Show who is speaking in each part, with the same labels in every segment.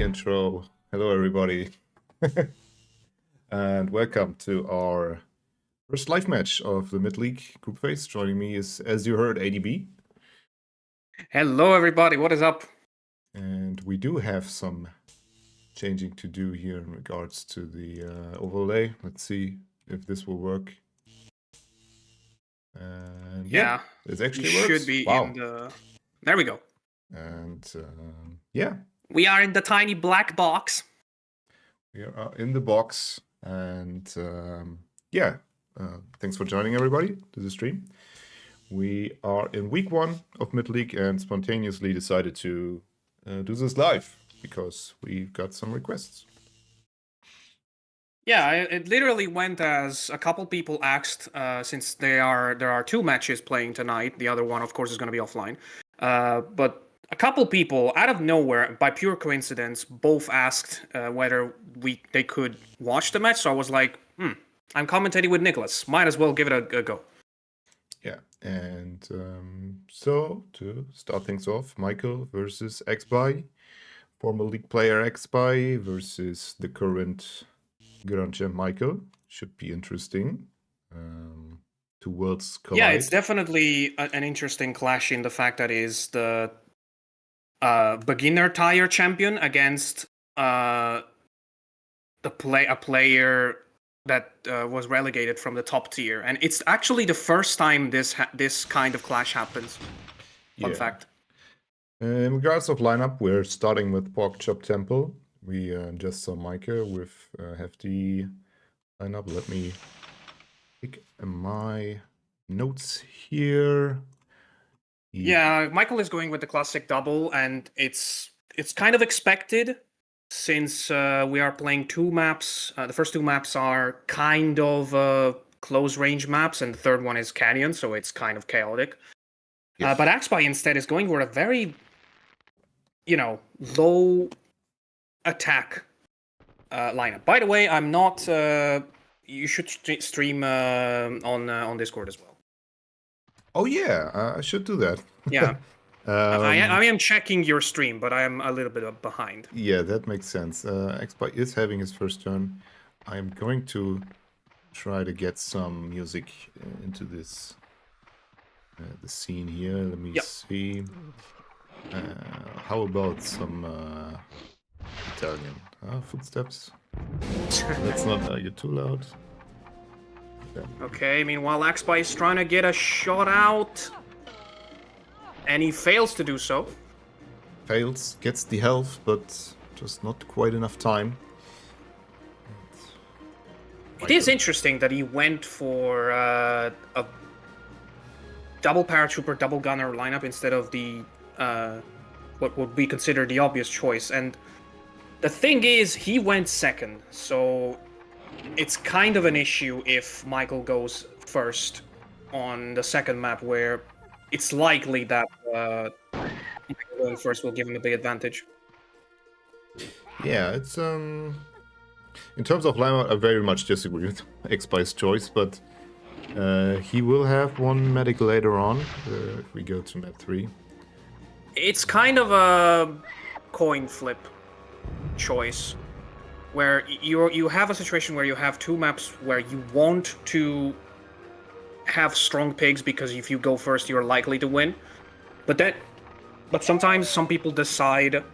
Speaker 1: the intro. Hello, everybody. And welcome to our first live match of the Mid-League group phase. Joining me is, as you heard, ADB.
Speaker 2: Hello, everybody. What is up?
Speaker 1: And we do have some changing to do here in regards to the overlay. Let's see if this will work. And
Speaker 2: yeah,
Speaker 1: it actually
Speaker 2: works.
Speaker 1: Works.
Speaker 2: Should be
Speaker 1: wow.
Speaker 2: in the... There we go.
Speaker 1: And yeah.
Speaker 2: We are in the tiny black box.
Speaker 1: We are in the box. And thanks for joining, everybody, to the stream. We are in week 1 of Mid-League and spontaneously decided to do this live because we got some requests.
Speaker 2: Yeah, it literally went as a couple people asked, since there are 2 matches playing tonight. The other one, of course, is going to be offline. But a couple people, out of nowhere, by pure coincidence, both asked whether they could watch the match. So I was like, I'm commentating with Niclas. Might as well give it a go.
Speaker 1: Yeah, and so to start things off, Michael versus AxBy, former league player AxBy versus the current Grand Champ Michael. Should be interesting. 2 worlds collide.
Speaker 2: Yeah, it's definitely an interesting clash in the fact that is the beginner tier champion against a player that was relegated from the top tier, and it's actually the first time this kind of clash happens. Fun fact.
Speaker 1: In regards of lineup, we're starting with Pork Chop Temple. We just saw Michael with a hefty lineup. Let me pick my notes here.
Speaker 2: Yeah, Michael is going with the classic double, and it's kind of expected since we are playing 2 maps. The first 2 maps are kind of close range maps, and the third one is Canyon, so it's kind of chaotic. Yes. But AxBy instead is going for a very, low attack lineup. By the way, I'm not. You should stream on Discord as well.
Speaker 1: Oh yeah, I should do that.
Speaker 2: Yeah. I am checking your stream, but I am a little bit behind.
Speaker 1: Yeah, that makes sense. AxBy is having his first turn. I'm going to try to get some music into this the scene here. Let me see. How about some Italian footsteps? Let's not get too loud.
Speaker 2: Yeah. Okay, meanwhile AxBy is trying to get a shot out, and he fails to do so.
Speaker 1: Fails, gets the health, but just not quite enough time.
Speaker 2: It is interesting that he went for a double paratrooper, double gunner lineup instead of the what would be considered the obvious choice. And the thing is, he went second, so it's kind of an issue if Michael goes first on the second map, where it's likely that Michael going first will give him a big advantage.
Speaker 1: Yeah, it's in terms of lineup, I very much disagree with AxBy's choice, but he will have 1 medic later on if we go to map 3.
Speaker 2: It's kind of a coin flip choice, where you have a situation where you have 2 maps where you want to have strong pigs because if you go first you're likely to win, but sometimes some people decide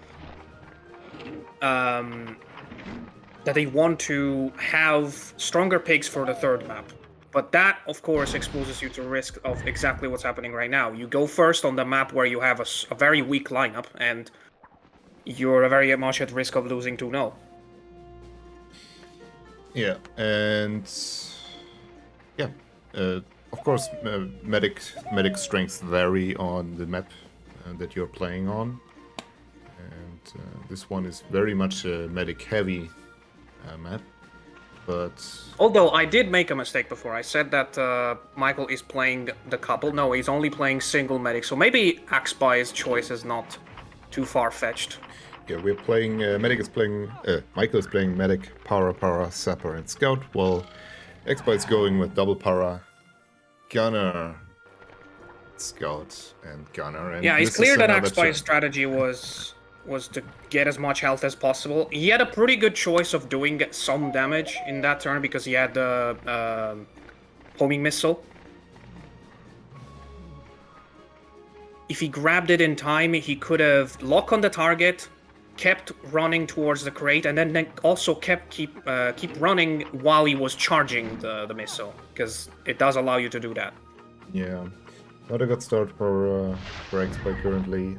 Speaker 2: that they want to have stronger pigs for the 3rd map. But that, of course, exposes you to risk of exactly what's happening right now. You go first on the map where you have a very weak lineup, and you're very much at risk of losing 2-0.
Speaker 1: Yeah, and yeah, of course, medic strengths vary on the map that you're playing on, and this one is very much a medic-heavy map. But
Speaker 2: although I did make a mistake before, I said that Michael is playing the couple. No, he's only playing single medic. So maybe AxBy's choice is not too far-fetched.
Speaker 1: Yeah, we're playing. Michael is playing medic, para, sapper, and scout, while AxBy is going with double para, gunner, scout, and gunner. And
Speaker 2: yeah, it's clear that AxBy's strategy was was to get as much health as possible. He had a pretty good choice of doing some damage in that turn because he had the homing missile. If he grabbed it in time, he could have locked on the target, kept running towards the crate, and then also keep running while he was charging the missile, because it does allow you to do that.
Speaker 1: Yeah, not a good start for AxBy currently.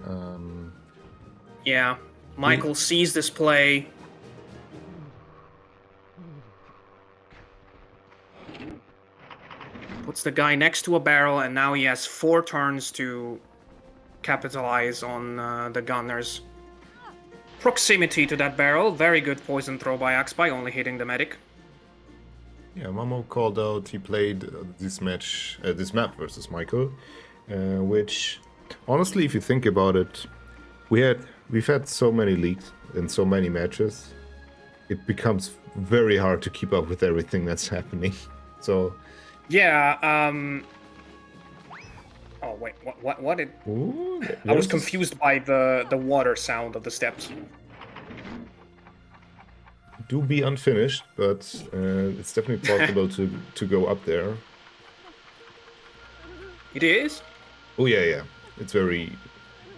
Speaker 2: Yeah, Michael sees this play. Puts the guy next to a barrel, and now he has 4 turns to capitalize on the gunner's proximity to that barrel. Very good poison throw by AxBy, only hitting the medic.
Speaker 1: Yeah, Mamo called out he played this map versus Michael, which, honestly, if you think about it, we've had so many leaks and so many matches, it becomes very hard to keep up with everything that's happening. So,
Speaker 2: yeah. Oh wait, what did?
Speaker 1: Ooh,
Speaker 2: I was confused by the water sound of the steps.
Speaker 1: Do be unfinished, but it's definitely possible to go up there.
Speaker 2: It is?
Speaker 1: Oh yeah. It's very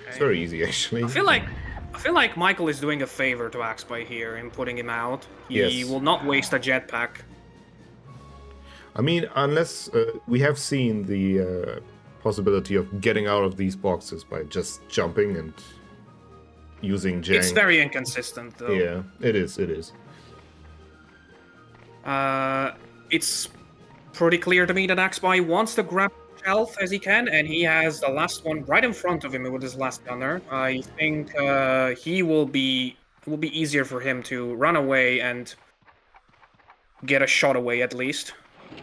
Speaker 1: easy actually.
Speaker 2: I feel like Michael is doing a favor to AxBy here in putting him out. He will not waste a jetpack.
Speaker 1: I mean, unless we have seen the possibility of getting out of these boxes by just jumping and using jank.
Speaker 2: It's very inconsistent though.
Speaker 1: Yeah, it is.
Speaker 2: It's pretty clear to me that AxBy wants to grab health as he can, and he has the last one right in front of him with his last gunner. I think it will be easier for him to run away and get a shot away at least.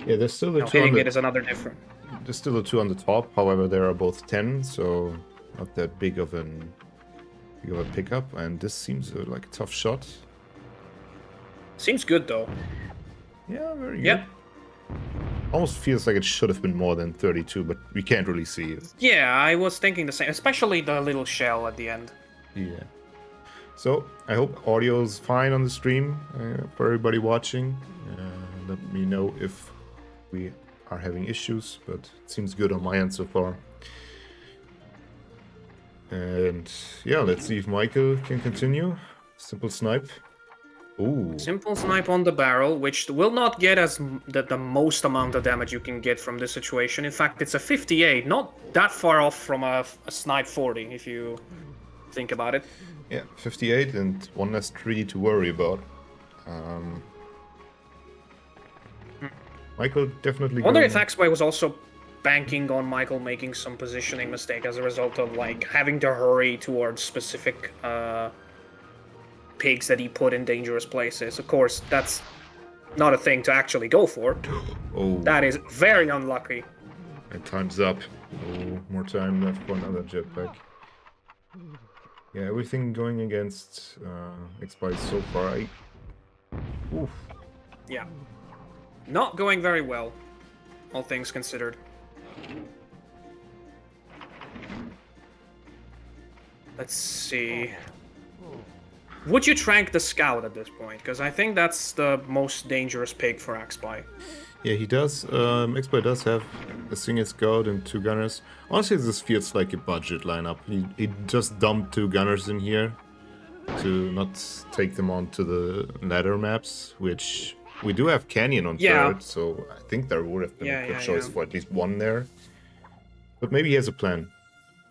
Speaker 1: Yeah, there's still the two.
Speaker 2: Hitting it is another different.
Speaker 1: There's still the 2 on the top. However, they are both 10, so not that big of a pickup. And this seems like a tough shot.
Speaker 2: Seems good though.
Speaker 1: Yeah, very good.
Speaker 2: Yep.
Speaker 1: Almost feels like it should have been more than 32, but we can't really see it.
Speaker 2: Yeah, I was thinking the same, especially the little shell at the end.
Speaker 1: Yeah. So, I hope audio's fine on the stream for everybody watching. Let me know if we are having issues, but it seems good on my end so far. And yeah, let's see if Michael can continue. Simple snipe. Ooh.
Speaker 2: Simple snipe on the barrel, which will not get as the most amount of damage you can get from this situation. In fact, it's a 58, not that far off from a snipe 40, if you think about it.
Speaker 1: Yeah, 58 and one less tree to worry about. Michael definitely.
Speaker 2: I wonder if AxBy was also banking on Michael making some positioning mistake as a result of like having to hurry towards specific pigs that he put in dangerous places. Of course, that's not a thing to actually go for.
Speaker 1: Oh.
Speaker 2: That is very unlucky.
Speaker 1: And time's up. Oh, more time left for another jetpack. Yeah, everything going against AxBy so far. Oof.
Speaker 2: Yeah. Not going very well, all things considered. Let's see. Would you trank the scout at this point? Because I think that's the most dangerous pig for AxBy.
Speaker 1: Yeah, he does. AxBy does have a single scout and 2 gunners. Honestly, this feels like a budget lineup. He just dumped 2 gunners in here to not take them onto the ladder maps, which we do have Canyon on third, so I think there would have been a good choice for at least 1 there. But maybe he has a plan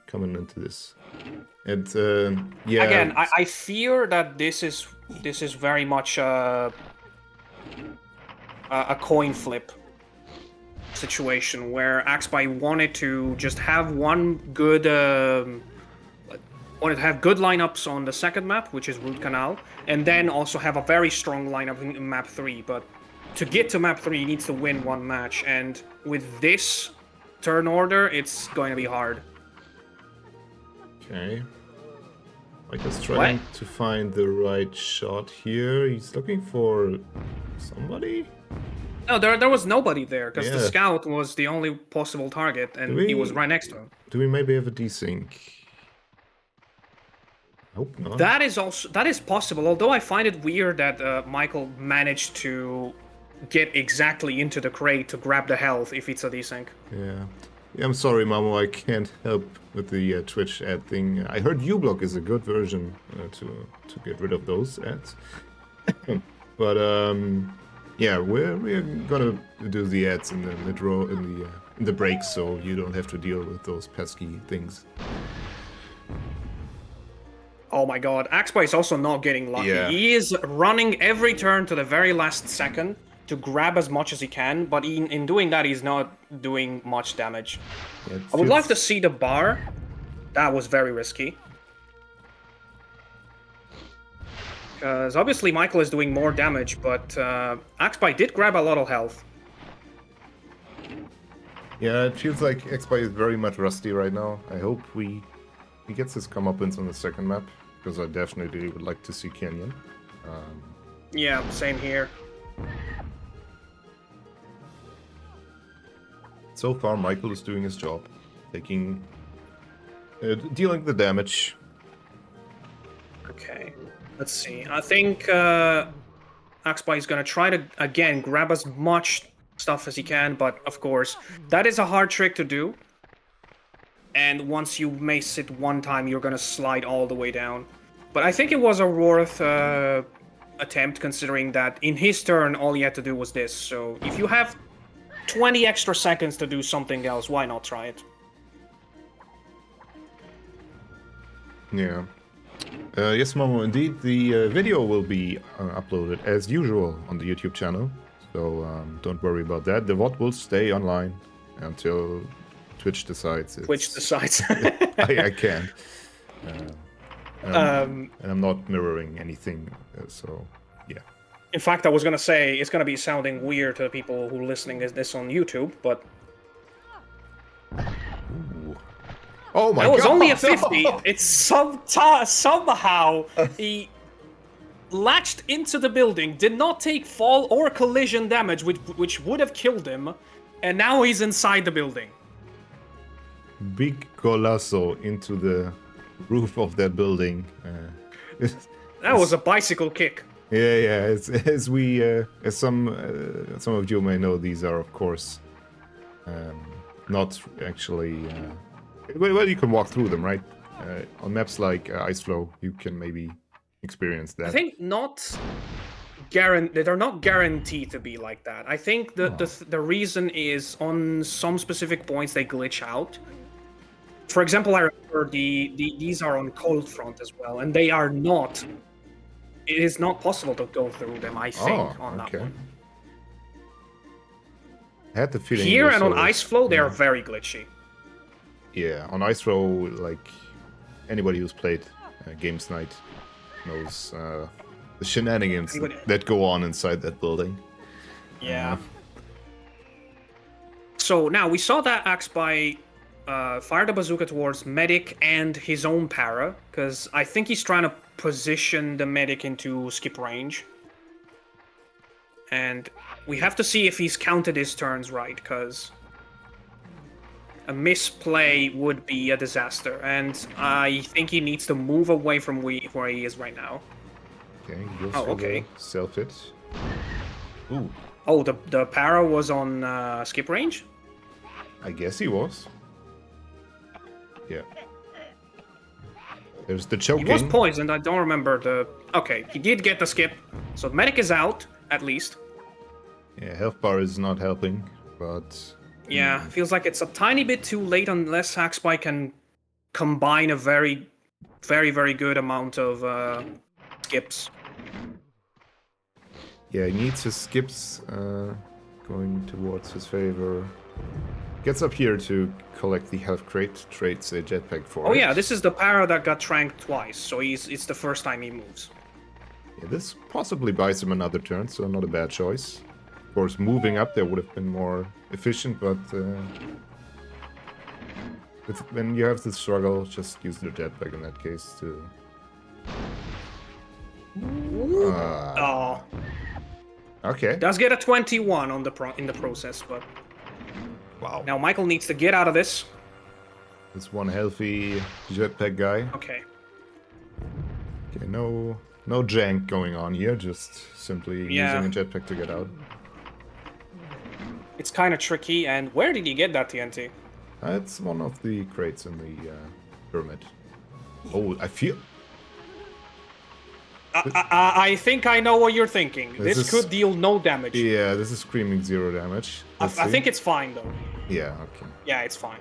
Speaker 1: coming into this. And yeah.
Speaker 2: Again, I fear that this is very much a coin flip situation where AxBy wanted to just have one good wanted to have good lineups on the second map, which is Root Canal, and then also have a very strong lineup in map 3. But to get to map 3, he needs to win 1 match, and with this turn order, it's going to be hard.
Speaker 1: Okay. Michael's trying to find the right shot here. He's looking for somebody?
Speaker 2: No, there was nobody there, because the scout was the only possible target, and he was right next to him.
Speaker 1: Do we maybe have a desync? Hope not.
Speaker 2: That is possible. Although I find it weird that Michael managed to get exactly into the crate to grab the health if it's a desync.
Speaker 1: Yeah. I'm sorry, Mamo, I can't help with the Twitch ad thing. I heard uBlock is a good version to get rid of those ads. But yeah, we're gonna do the ads in the mid-row in the breaks, so you don't have to deal with those pesky things.
Speaker 2: Oh my god, AxBy is also not getting lucky.
Speaker 1: Yeah.
Speaker 2: He is running every turn to the very last second to grab as much as he can, but in doing that, he's not doing much damage.
Speaker 1: Yeah,
Speaker 2: I would love to see the bar. That was very risky. Because obviously Michael is doing more damage, but AxBy did grab a lot of health.
Speaker 1: Yeah, it feels like AxBy is very much rusty right now. I hope he gets his comeuppance on the second map, because I definitely would like to see Canyon.
Speaker 2: Yeah, same here.
Speaker 1: So far, Michael is doing his job, dealing the damage.
Speaker 2: Okay, let's see. I think AxBy is gonna try to again grab as much stuff as he can, but of course that is a hard trick to do. And once you mace it one time, you're gonna slide all the way down. But I think it was a worth attempt, considering that in his turn all he had to do was this. So if you have 20 extra seconds to do something else, why not try it?
Speaker 1: Yeah. Yes, Momo, indeed, the video will be uploaded as usual on the YouTube channel. So don't worry about that. The VOD will stay online until Twitch decides.
Speaker 2: Twitch decides.
Speaker 1: I can't. And I'm not mirroring anything, so yeah.
Speaker 2: In fact, I was gonna say it's gonna be sounding weird to the people who are listening to this on YouTube, but
Speaker 1: Ooh. Oh my god!
Speaker 2: That was only a 50. It's somehow he latched into the building, did not take fall or collision damage, which would have killed him, and now he's inside the building.
Speaker 1: Big golazo into the roof of that building.
Speaker 2: That was a bicycle kick.
Speaker 1: Yeah. As we, as some of you may know, these are of course not actually. Well, you can walk through them, right? On maps like Iceflow, you can maybe experience that.
Speaker 2: I think they're not guaranteed to be like that. I think the reason is on some specific points they glitch out. For example, I remember these are on Cold Front as well, and they are not. It is not possible to go through them, I think, on that one.
Speaker 1: I had the feeling
Speaker 2: here and on Iceflow, they are very glitchy.
Speaker 1: Yeah, on Iceflow, like anybody who's played Games Night knows the shenanigans that go on inside that building.
Speaker 2: Yeah. So now we saw that AxBy fire the bazooka towards Medic and his own para, because I think he's trying to position the Medic into skip range. And we have to see if he's counted his turns right, because a misplay would be a disaster, and I think he needs to move away from where he is right now.
Speaker 1: Okay,
Speaker 2: okay.
Speaker 1: Self-hit. Ooh.
Speaker 2: Oh, the para was on skip range?
Speaker 1: I guess he was. Yeah. There's the choking.
Speaker 2: He was poisoned, I don't remember the... Okay, he did get the skip, so the Medic is out, at least.
Speaker 1: Yeah, health bar is not helping, but...
Speaker 2: Yeah, feels like it's a tiny bit too late unless AxBy can combine a very, very, very good amount of skips.
Speaker 1: Yeah, he needs his skips going towards his favor. Gets up here to collect the health crate, trades a jetpack for it.
Speaker 2: Oh yeah, this is the para that got tranked twice, so it's the first time he moves.
Speaker 1: Yeah, this possibly buys him another turn, so not a bad choice. Of course, moving up there would have been more efficient, but when you have to struggle, just use the jetpack in that case to...
Speaker 2: Oh.
Speaker 1: Okay.
Speaker 2: Does get a 21 on in the process, but...
Speaker 1: Wow.
Speaker 2: Now Michael needs to get out of this.
Speaker 1: This one healthy jetpack guy.
Speaker 2: Okay.
Speaker 1: Okay, no jank going on here, just simply using a jetpack to get out.
Speaker 2: It's kind of tricky, and where did he get that TNT?
Speaker 1: It's one of the crates in the pyramid. Oh, I feel...
Speaker 2: I think I know what you're thinking. This could deal no damage.
Speaker 1: Yeah, this is screaming 0 damage.
Speaker 2: I think it's fine, though.
Speaker 1: Yeah, okay.
Speaker 2: Yeah, it's fine.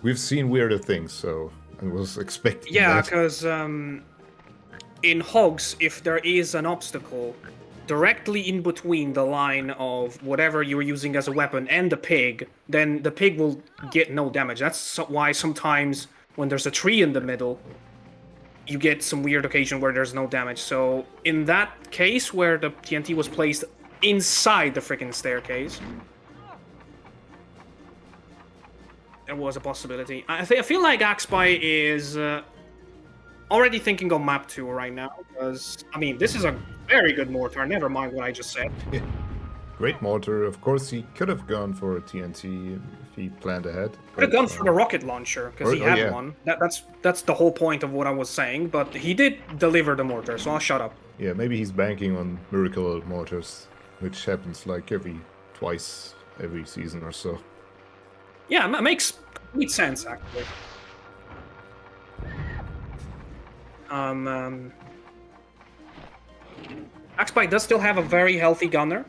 Speaker 1: We've seen weirder things, so I was expecting
Speaker 2: Yeah,
Speaker 1: that.
Speaker 2: because in Hogs, if there is an obstacle directly in between the line of whatever you're using as a weapon and the pig, then the pig will get no damage. That's why sometimes when there's a tree in the middle, you get some weird occasion where there's no damage. So in that case, where the TNT was placed inside the freaking staircase, there was a possibility. I feel like AxBy is already thinking of map 2 right now, because, I mean, this is a very good mortar, never mind what I just said.
Speaker 1: Yeah. Great mortar. Of course, he could have gone for a TNT if he planned ahead.
Speaker 2: Could have gone for the rocket launcher, because he had one. That's the whole point of what I was saying, but he did deliver the mortar, so I'll shut up.
Speaker 1: Yeah, maybe he's banking on miracle mortars, which happens like twice every season or so.
Speaker 2: Yeah, it makes complete sense, actually. AxBy does still have a very healthy gunner,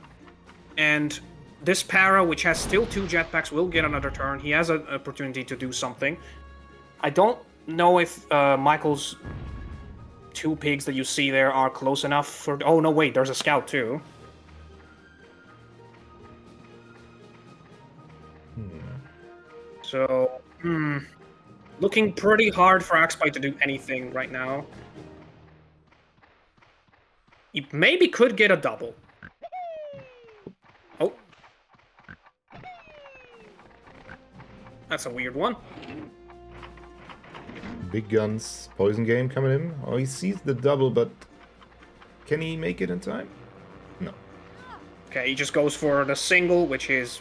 Speaker 2: and this para, which has still 2 jetpacks, will get another turn. He has an opportunity to do something. I don't know if Michael's 2 pigs that you see there are close enough for... Oh, no, wait, there's a scout, too. So, looking pretty hard for AxBy to do anything right now. He maybe could get a double. Oh. That's a weird one.
Speaker 1: Big guns, poison game coming in. Oh, he sees the double, but can he make it in time? No.
Speaker 2: Okay, he just goes for the single, which is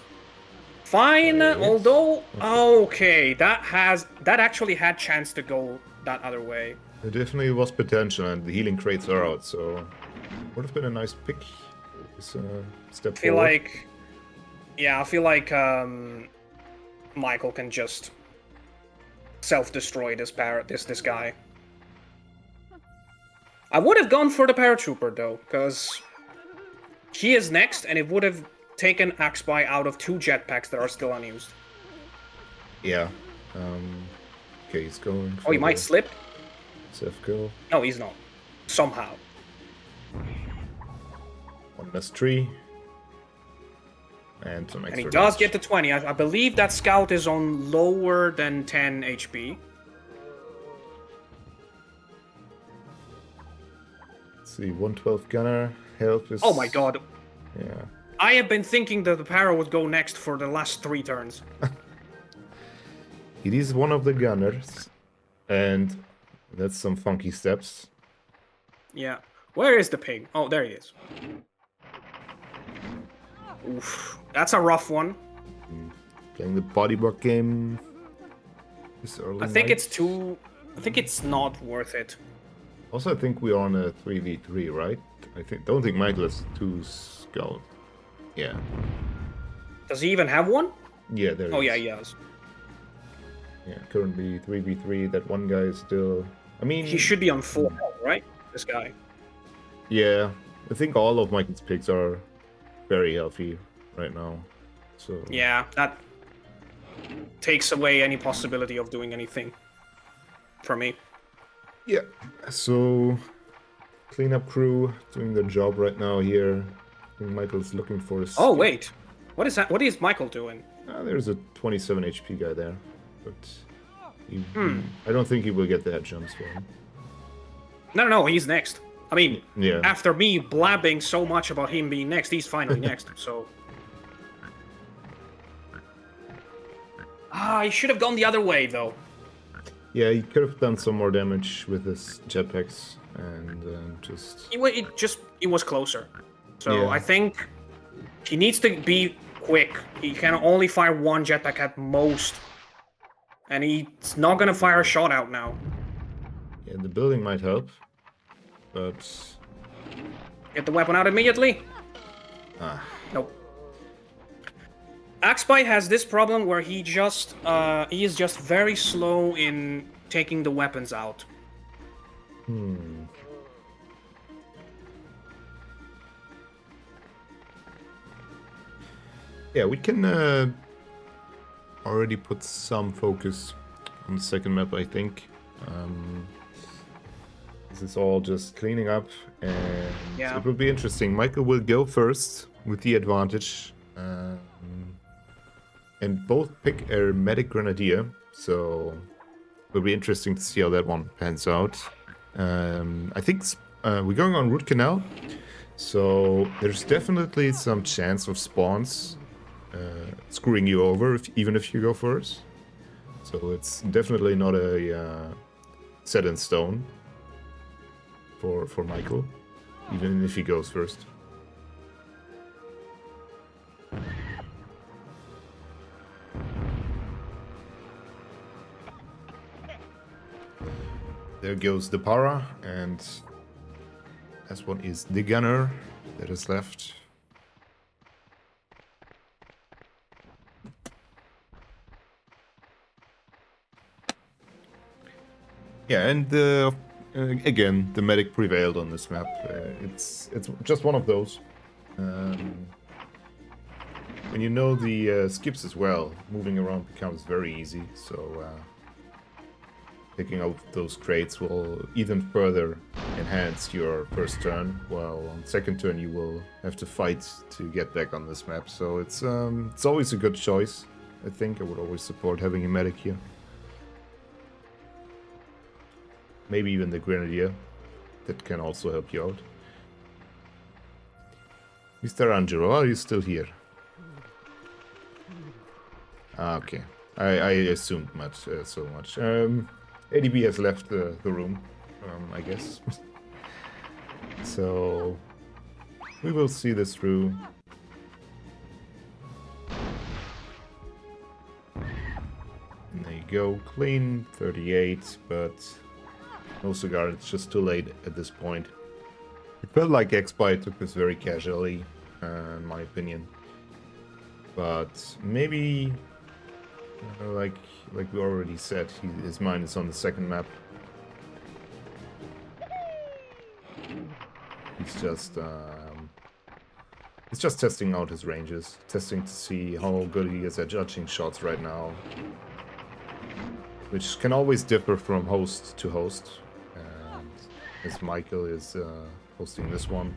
Speaker 2: fine, although... Okay, that actually had chance to go that other way.
Speaker 1: There definitely was potential, and the healing crates are out, so would have been a nice pick. This step forward.
Speaker 2: I feel like Michael can just self-destroy this guy. I would have gone for the paratrooper though, because he is next, and it would have taken AxBy out of 2 jetpacks that are still unused.
Speaker 1: Yeah. Okay, he's going.
Speaker 2: Oh, he might slip.
Speaker 1: Safe go.
Speaker 2: No, he's not. Somehow.
Speaker 1: One less tree. And some extra.
Speaker 2: And he does get to 20. I believe that scout is on lower than 10 HP.
Speaker 1: Let's see, 112 gunner. Health is...
Speaker 2: Oh my god.
Speaker 1: Yeah.
Speaker 2: I have been thinking that the para would go next for the last 3 turns.
Speaker 1: It is one of the gunners. And that's some funky steps.
Speaker 2: Yeah. Where is the pig? Oh, there he is. Oof. That's a rough one.
Speaker 1: Playing the body block game this early
Speaker 2: I think
Speaker 1: night.
Speaker 2: it's too... I think it's not worth it.
Speaker 1: Also, I think we are on a 3v3, right? Don't think Michael has 2 scout. Yeah.
Speaker 2: Does he even have one?
Speaker 1: Yeah, there
Speaker 2: Oh,
Speaker 1: is.
Speaker 2: yeah, he does.
Speaker 1: Yeah, currently 3v3. That one guy is still... I mean...
Speaker 2: He should be on 4 health, right? This guy.
Speaker 1: Yeah. I think all of Michael's picks are very healthy right now. So...
Speaker 2: Yeah, that takes away any possibility of doing anything for me.
Speaker 1: Yeah. So... Cleanup crew doing their job right now here. I think Michael's looking for his...
Speaker 2: Oh, wait. What is that? What is Michael doing?
Speaker 1: There's a 27 HP guy there. But... I don't think he will get the head jumps for him.
Speaker 2: No, he's next. I mean,
Speaker 1: Yeah.
Speaker 2: after me blabbing so much about him being next, he's finally next, so... He should have gone the other way, though.
Speaker 1: Yeah, he could have done some more damage with his jetpacks and just...
Speaker 2: It was closer. So
Speaker 1: Yeah.
Speaker 2: I think he needs to be quick. He can only fire 1 jetpack at most. And he's not gonna fire a shot out now.
Speaker 1: Yeah, the building might help, but...
Speaker 2: Get the weapon out immediately. Nope. AxBy has this problem where he is just very slow in taking the weapons out.
Speaker 1: Yeah, we can already put some focus on the second map, I think. This is all just cleaning up, and it will be interesting. Michael will go first with the advantage, and both pick a medic grenadier, so it will be interesting to see how that one pans out. I think we're going on root canal, so there's definitely some chance of spawns screwing you over, even if you go first. So it's definitely not a set in stone for Michael, even if he goes first. There goes the para, and last one is the gunner that is left. Yeah, and again, the medic prevailed on this map. It's just one of those. When you know the skips as well, moving around becomes very easy. So picking out those crates will even further enhance your first turn, while on second turn you will have to fight to get back on this map. So it's always a good choice. I think I would always support having a medic here. Maybe even the grenadier. That can also help you out. Mr. Angelo, are you still here? Okay. I assumed so much. ADB has left the room, I guess. So we will see this through. And there you go. Clean 38, but no cigar. It's just too late at this point. It felt like AxBy took this very casually, in my opinion. But maybe, like we already said, his mind is on the second map. He's just testing out his ranges, testing to see how good he is at judging shots right now, which can always differ from host to host. And as Michael is hosting this one.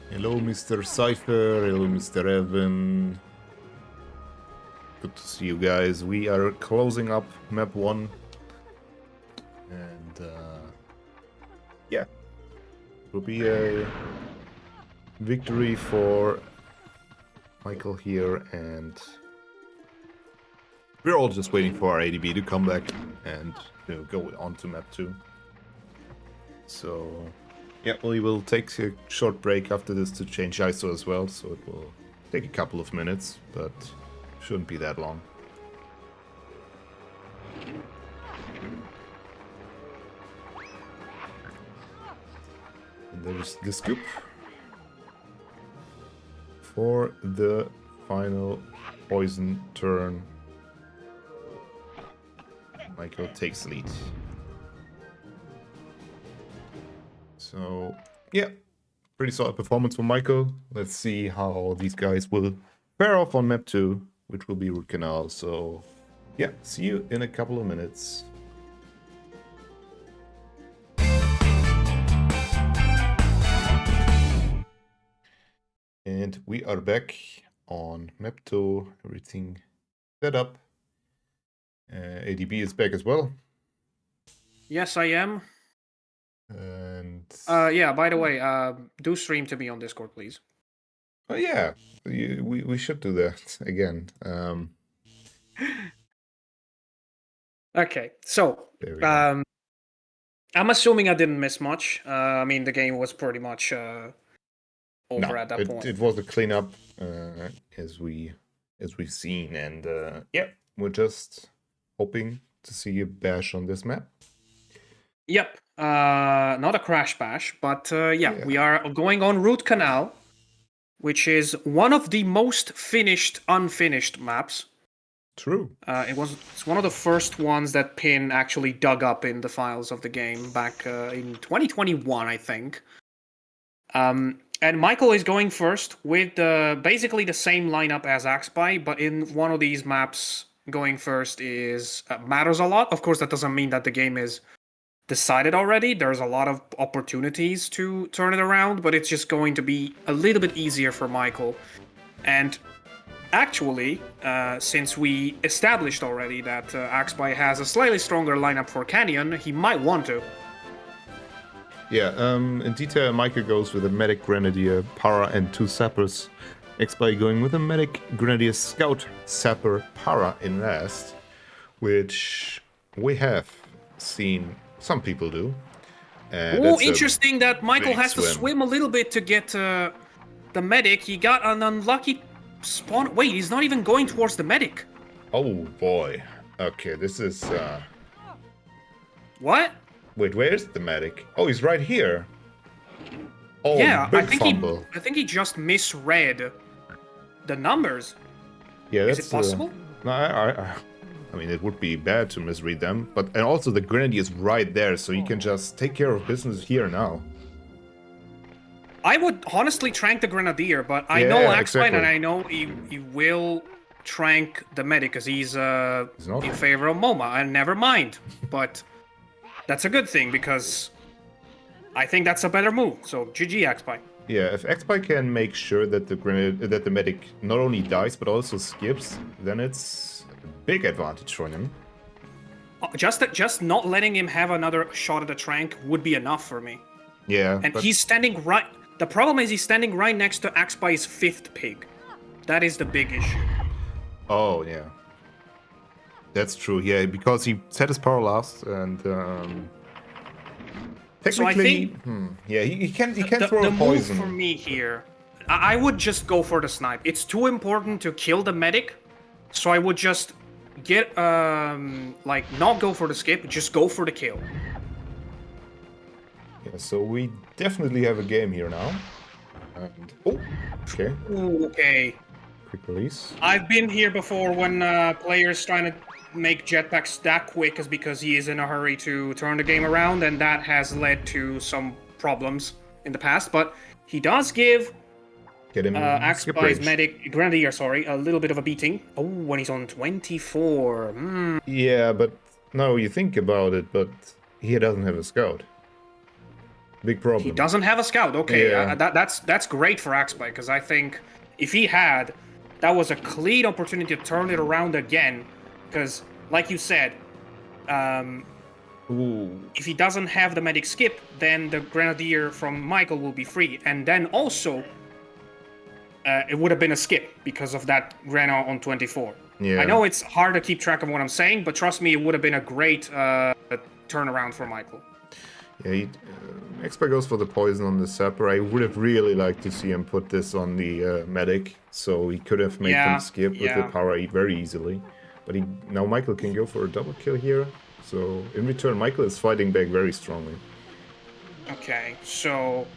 Speaker 1: Hello, Mr. Cypher. Hello, Mr. Evan. Good to see you guys. We are closing up map 1. And, yeah. It will be a victory for Michael here, and we're all just waiting for our ADB to come back and go on to map 2. So... yeah, we will take a short break after this to change ISO as well, so it will take a couple of minutes, but shouldn't be that long. And there's the scoop for the final poison turn. Michael takes lead. So, yeah, pretty solid performance from Michael. Let's see how these guys will pair off on map 2, which will be Root Canal. So, yeah, see you in a couple of minutes. And we are back on map 2, everything set up. ADB is back as well.
Speaker 2: Yes, I am.
Speaker 1: And
Speaker 2: yeah, by the way, do stream to me on Discord, please.
Speaker 1: oh yeah, we should do that again.
Speaker 2: Okay, so I'm assuming I didn't miss much. I mean, the game was pretty much over at that point.
Speaker 1: It was a cleanup, as we've seen, and yeah, we're just hoping to see a bash on this map.
Speaker 2: Yep, not a crash bash, but yeah, we are going on Root Canal, which is one of the most finished unfinished maps.
Speaker 1: True.
Speaker 2: It's one of the first ones that Pin actually dug up in the files of the game back in 2021, I think. And Michael is going first with basically the same lineup as AxBy, but in one of these maps, going first is matters a lot. Of course, that doesn't mean that the game is decided already. There's a lot of opportunities to turn it around, but it's just going to be a little bit easier for Michael. And actually, since we established already that AxBy has a slightly stronger lineup for Canyon, he might want to.
Speaker 1: Yeah, in detail, Michael goes with a Medic, Grenadier, Para, and 2 Sappers. AxBy going with a Medic, Grenadier, Scout, Sapper, Para in last, which we have seen some people do.
Speaker 2: Oh, interesting that Michael has to swim a little bit to get the Medic. He got an unlucky spawn. Wait, he's not even going towards the Medic.
Speaker 1: Oh boy. Okay, this is
Speaker 2: What?
Speaker 1: Wait, where's the Medic? Oh, he's right here. Oh,
Speaker 2: yeah,
Speaker 1: big fumble.
Speaker 2: I think he just misread the numbers.
Speaker 1: Yeah, that's
Speaker 2: Is it possible?
Speaker 1: No, I mean, it would be bad to misread them, and also the Grenadier is right there, so you can just take care of business here now.
Speaker 2: I would honestly trank the Grenadier, but I know AxBy, and I know he will trank the Medic because he's in favor of MoMA, and never mind. But that's a good thing because I think that's a better move. So GG AxBy.
Speaker 1: Yeah, if AxBy can make sure that the Medic not only dies but also skips, then it's a big advantage for him.
Speaker 2: Just not letting him have another shot at the trank would be enough for me.
Speaker 1: Yeah,
Speaker 2: and he's standing right. The problem is he's standing right next to AxBy's 5th pig. That is the big issue.
Speaker 1: Oh yeah, that's true. Yeah, because he set his power last, and technically,
Speaker 2: so I think,
Speaker 1: yeah, he can throw a poison.
Speaker 2: The move for me here, I would just go for the snipe. It's too important to kill the Medic, so I would just get like not go for the skip, just go for the kill.
Speaker 1: Yeah, so we definitely have a game here now. And oh, okay.
Speaker 2: Ooh, okay.
Speaker 1: Quick release.
Speaker 2: I've been here before when players trying to make jetpacks that quick is because he is in a hurry to turn the game around, and that has led to some problems in the past. But he does give AxBy's Medic Grenadier, a little bit of a beating. Oh, when he's on 24.
Speaker 1: Yeah, but no, you think about it, but he doesn't have a scout. Big problem.
Speaker 2: He doesn't have a scout. Okay, yeah. That's great for AxBy because I think if he had, that was a clean opportunity to turn it around again. Because, like you said, if he doesn't have the Medic skip, then the Grenadier from Michael will be free, and then also it would have been a skip because of that Grena on 24. Yeah. I know it's hard to keep track of what I'm saying, but trust me, it would have been a great turnaround for Michael.
Speaker 1: Yeah, AxBy goes for the poison on the Sapper. I would have really liked to see him put this on the Medic, so he could have made them skip with the power 8 very easily. But now Michael can go for a double kill here, so in return Michael is fighting back very strongly.
Speaker 2: Okay, so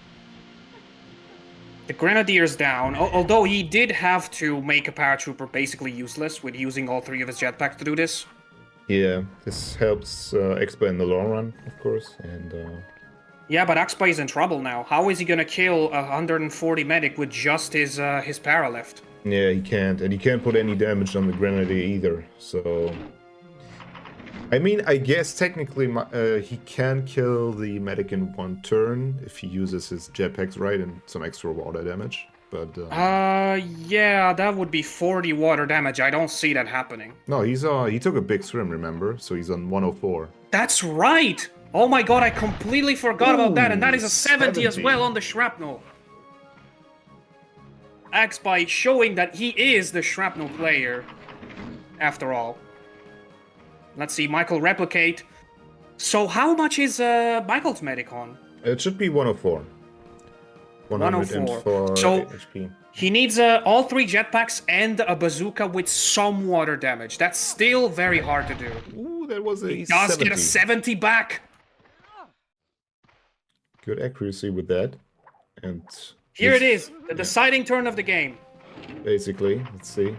Speaker 2: the Grenadier's down, although he did have to make a paratrooper basically useless with using all 3 of his jetpacks to do this.
Speaker 1: Yeah, this helps AxBy in the long run, of course, and...
Speaker 2: Yeah, but AxBy is in trouble now. How is he gonna kill a 140 Medic with just his para left?
Speaker 1: Yeah, he can't, and he can't put any damage on the Grenadier either, so... I mean, I guess technically he can kill the Medic in 1 turn if he uses his jetpacks right and some extra water damage, but...
Speaker 2: yeah, that would be 40 water damage. I don't see that happening.
Speaker 1: No, he took a big swim, remember? So he's on 104.
Speaker 2: That's right! Oh my god, I completely forgot about that, and that is a 70 as well on the shrapnel. AxBy showing that he is the shrapnel player, after all. Let's see, Michael replicate. So how much is Michael's Medic on?
Speaker 1: It should be 104. 104
Speaker 2: So
Speaker 1: HP.
Speaker 2: he needs all 3 jetpacks and a bazooka with some water damage. That's still very hard to do.
Speaker 1: Ooh, that was a
Speaker 2: He does
Speaker 1: 70.
Speaker 2: get a 70 back.
Speaker 1: Good accuracy with that. And
Speaker 2: Here it is, the deciding turn of the game.
Speaker 1: Basically, let's see.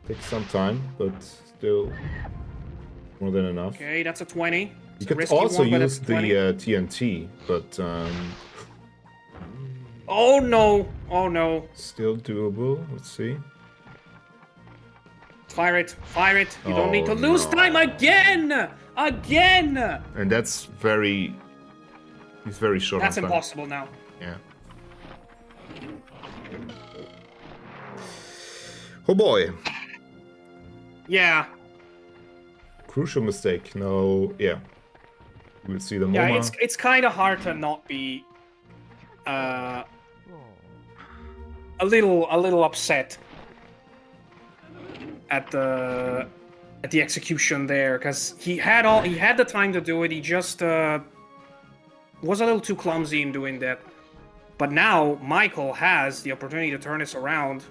Speaker 1: Takes some time, but still more than enough.
Speaker 2: Okay, that's a 20.
Speaker 1: You could also use the TNT, but
Speaker 2: oh no! Oh no!
Speaker 1: Still doable. Let's see.
Speaker 2: Fire it! Fire it! You don't need to lose time again! Again!
Speaker 1: And that's very... He's very short on time.
Speaker 2: That's impossible now.
Speaker 1: Yeah. Oh boy.
Speaker 2: Yeah.
Speaker 1: Crucial mistake. No, yeah. We'll see the MoMA.
Speaker 2: Yeah, it's kind of hard to not be a little upset at the execution there, because he had the time to do it. He just was a little too clumsy in doing that. But now Michael has the opportunity to turn this around.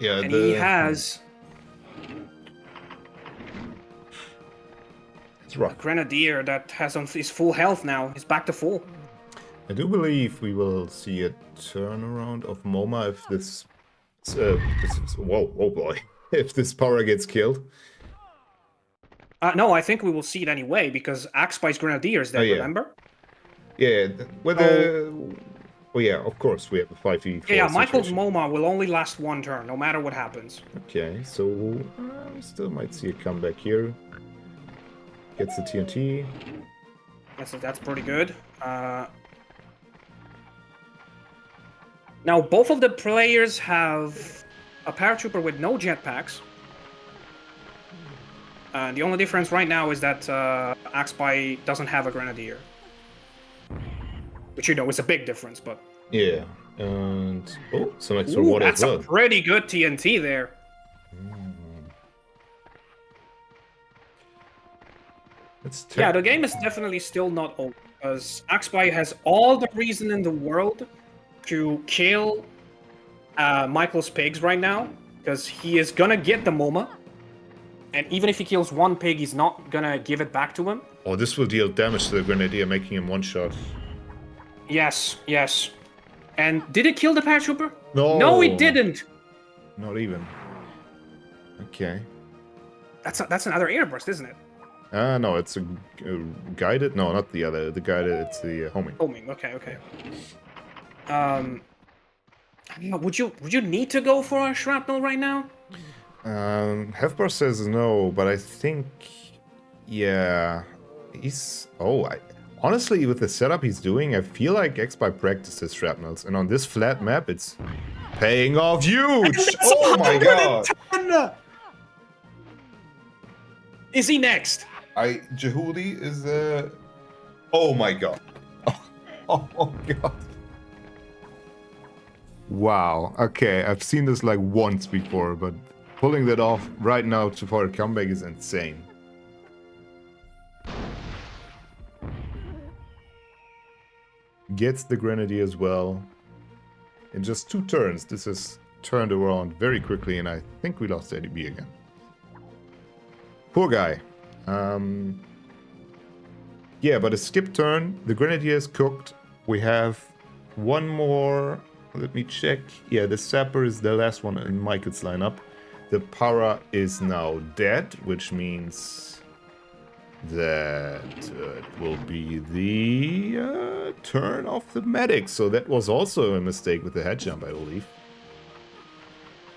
Speaker 1: Yeah,
Speaker 2: and he has a Grenadier that has on his full health now. He's back to full.
Speaker 1: I do believe we will see a turnaround of MoMA if this... whoa, oh boy. If this power gets killed.
Speaker 2: No, I think we will see it anyway, because AxBy's Grenadier is there, remember?
Speaker 1: Yeah, whether... Well, yeah, of course, we have a 5v4
Speaker 2: Yeah, Michael's MoMA will only last 1 turn, no matter what happens.
Speaker 1: Okay, so we still might see a comeback here. Gets the TNT.
Speaker 2: That's pretty good. Now, both of the players have a paratrooper with no jetpacks. The only difference right now is that AxBy doesn't have a Grenadier. Which, you know, is a big difference, but...
Speaker 1: Yeah, and... Oh, some extra water as well.
Speaker 2: That's a pretty good TNT there. Yeah, the game is definitely still not over, because AxBy has all the reason in the world to kill Michael's pigs right now, because he is gonna get the MoMA, and even if he kills 1 pig, he's not gonna give it back to him.
Speaker 1: Oh, this will deal damage to the Grenadier, making him 1-shot.
Speaker 2: Yes, yes. And did it kill the paratrooper?
Speaker 1: No.
Speaker 2: No, it didn't.
Speaker 1: Not even. Okay.
Speaker 2: That's another airburst, isn't it?
Speaker 1: No, it's a guided. No, not the other. The guided. It's the homing.
Speaker 2: Homing. Okay, okay. Would you need to go for a shrapnel right now?
Speaker 1: Hefbar says no, but I think, yeah, he's. Honestly, with the setup he's doing, I feel like AxBy practices shrapnels, and on this flat map, it's paying off huge. Oh my god!
Speaker 2: Is he next?
Speaker 1: Jehudi is oh my god! Oh god! Wow. Okay, I've seen this like once before, but pulling that off right now for a comeback is insane. Gets the Grenadier as well. In just 2 turns, this is turned around very quickly, and I think we lost ADB again. Poor guy. Yeah, but a skip turn. The Grenadier is cooked. We have 1 more. Let me check. Yeah, the Sapper is the last one in Michael's lineup. The Para is now dead, which means that it will be the turn of the medic. So that was also a mistake with the head jump, I believe.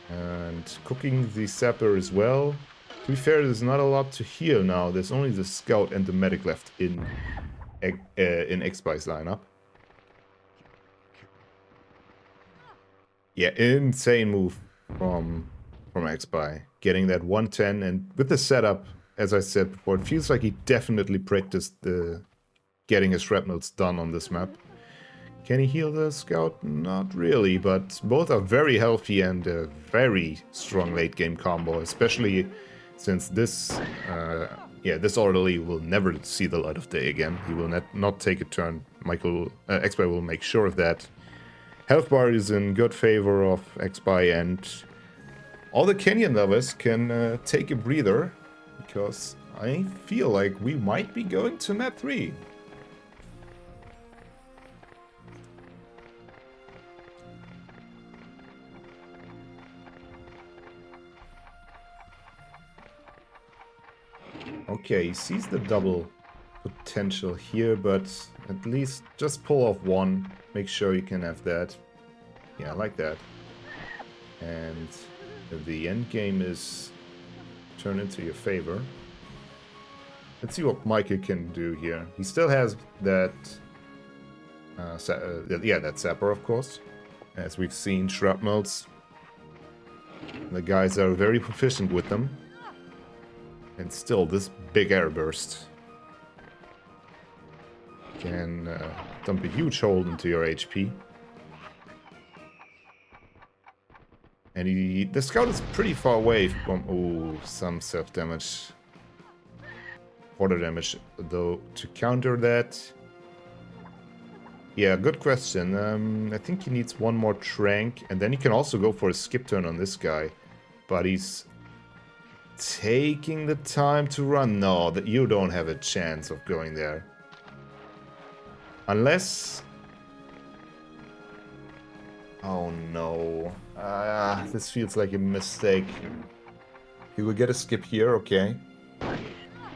Speaker 1: And cooking the Sapper as well. To be fair, there's not a lot to heal now. There's only the Scout and the medic left in AxBy's lineup. Yeah, insane move from AxBy. Getting that 110, and with the setup, as I said before, it feels like he definitely practiced getting his shrapnels done on this map. Can he heal the Scout? Not really, but both are very healthy and a very strong late game combo, especially since this Yeah, this orderly will never see the light of day again. He will not take a turn. AxBy will make sure of that. Health bar is in good favor of AxBy, and all the Canyon lovers can take a breather, because I feel like we might be going to map 3. Okay, he sees the double potential here, but at least just pull off one. Make sure you can have that. Yeah, I like that. And the end game is turned into your favor. Let's see what Michael can do here. He still has that... that Zapper, of course. As we've seen, shrapnels. The guys are very proficient with them. And still, this big air burst can dump a huge hole into your HP. And the scout is pretty far away from... Oh, some self-damage. Water damage, though, to counter that. Yeah, good question. I think he needs one more trank, and then he can also go for a skip turn on this guy. But he's taking the time to run. No, that you don't have a chance of going there. Unless... Oh no. This feels like a mistake. He will get a skip here, okay.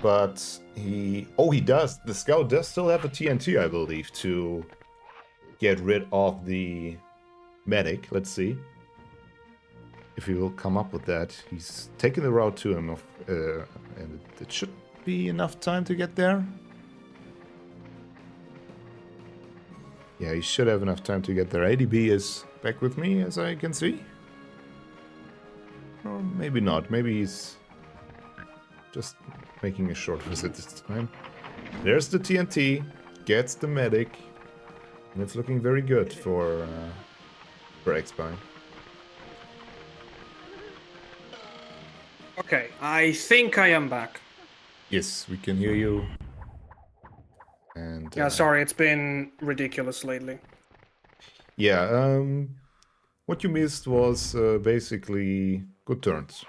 Speaker 1: But he... Oh, he does. The scout does still have a TNT, I believe, to get rid of the medic. Let's see if he will come up with that. He's taking the route to him, and it should be enough time to get there. Yeah, he should have enough time to get there. ADB is back with me, as I can see. Or maybe not. Maybe he's just making a short visit this time. There's the TNT, gets the medic, and it's looking very good for AxBy.
Speaker 2: Okay, I think I am back.
Speaker 1: Yes, we can hear you. And
Speaker 2: yeah, sorry, it's been ridiculous lately.
Speaker 1: Yeah, what you missed was basically good turns